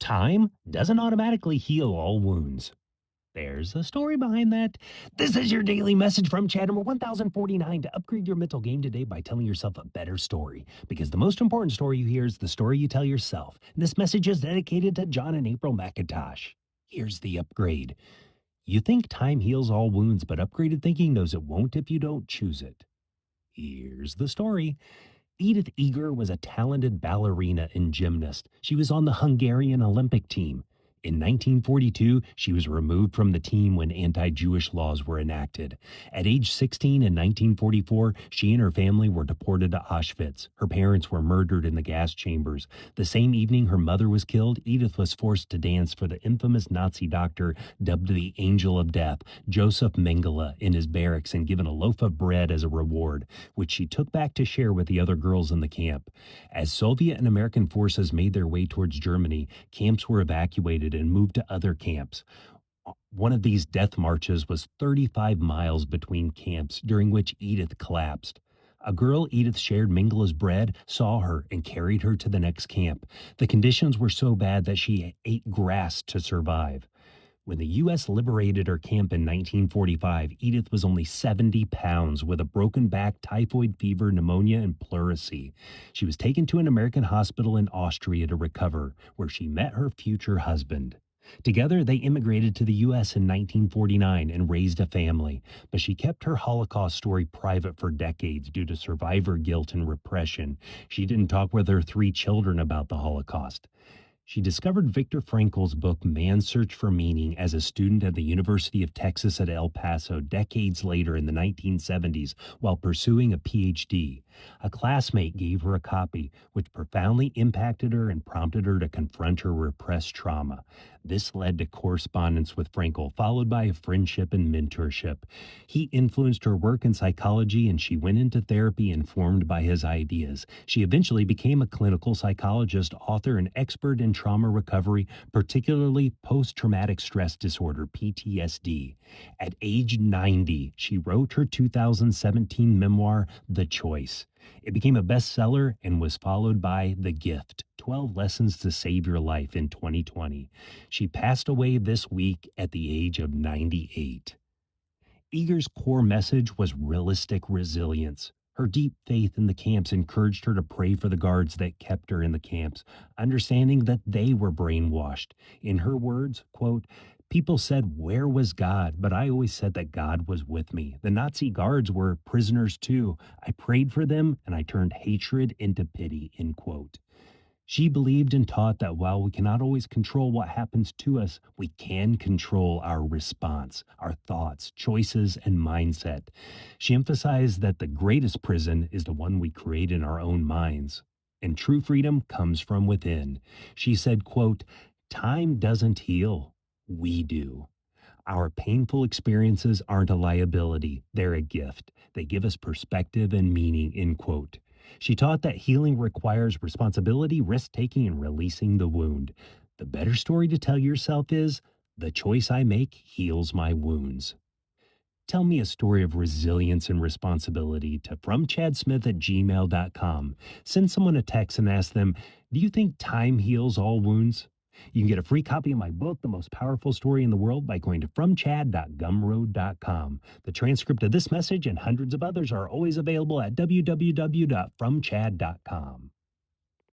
Time doesn't automatically heal all wounds. There's a story behind that. This is your daily message from Chad number 1049 to upgrade your mental game today by telling yourself a better story. Because the most important story you hear is the story you tell yourself. And this message is dedicated to John and April McIntosh. Here's the upgrade. You think time heals all wounds, but upgraded thinking knows it won't if you don't choose it. Here's the story. Edith Eger was a talented ballerina and gymnast. She was on the Hungarian Olympic team. In 1942, she was removed from the team when anti-Jewish laws were enacted. At age 16 in 1944, she and her family were deported to Auschwitz. Her parents were murdered in the gas chambers. The same evening her mother was killed, Edith was forced to dance for the infamous Nazi doctor dubbed the Angel of Death, Joseph Mengele, in his barracks and given a loaf of bread as a reward, which she took back to share with the other girls in the camp. As Soviet and American forces made their way towards Germany, camps were evacuated and moved to other camps. One of these death marches was 35 miles between camps, during which Edith collapsed. A girl Edith shared Mengele's bread saw her and carried her to the next camp. The conditions were so bad that she ate grass to survive. When the U.S. liberated her camp in 1945, Edith was only 70 pounds with a broken back, typhoid fever, pneumonia, and pleurisy. She was taken to an American hospital in Austria to recover, where she met her future husband. Together, they immigrated to the U.S. in 1949 and raised a family, but she kept her Holocaust story private for decades due to survivor guilt and repression. She didn't talk with her three children about the Holocaust. She discovered Viktor Frankl's book Man's Search for Meaning as a student at the University of Texas at El Paso decades later in the 1970s while pursuing a PhD. A classmate gave her a copy, which profoundly impacted her and prompted her to confront her repressed trauma. This led to correspondence with Frankl, followed by a friendship and mentorship. He influenced her work in psychology, and she went into therapy informed by his ideas. She eventually became a clinical psychologist, author, and expert in trauma recovery, particularly post-traumatic stress disorder, PTSD. At age 90, she wrote her 2017 memoir, The Choice. It became a bestseller and was followed by The Gift, 12 Lessons to Save Your Life in 2020. She passed away this week at the age of 98. Eager's core message was realistic resilience. Her deep faith in the camps encouraged her to pray for the guards that kept her in the camps, understanding that they were brainwashed. In her words, quote, "People said, 'Where was God?' But I always said that God was with me. The Nazi guards were prisoners too. I prayed for them and I turned hatred into pity," end quote. She believed and taught that while we cannot always control what happens to us, we can control our response, our thoughts, choices, and mindset. She emphasized that the greatest prison is the one we create in our own minds, and true freedom comes from within. She said, quote, "Time doesn't heal, we do. Our painful experiences aren't a liability, they're a gift. They give us perspective and meaning," end quote. She taught that healing requires responsibility, risk taking, and releasing the wound. The better story to tell yourself is, the choice I make heals my wounds. Tell me a story of resilience and responsibility to fromchadsmith@gmail.com. Send someone a text and ask them, do you think time heals all wounds? You can get a free copy of my book, The Most Powerful Story in the World, by going to fromchad.gumroad.com. The transcript of this message and hundreds of others are always available at www.fromchad.com.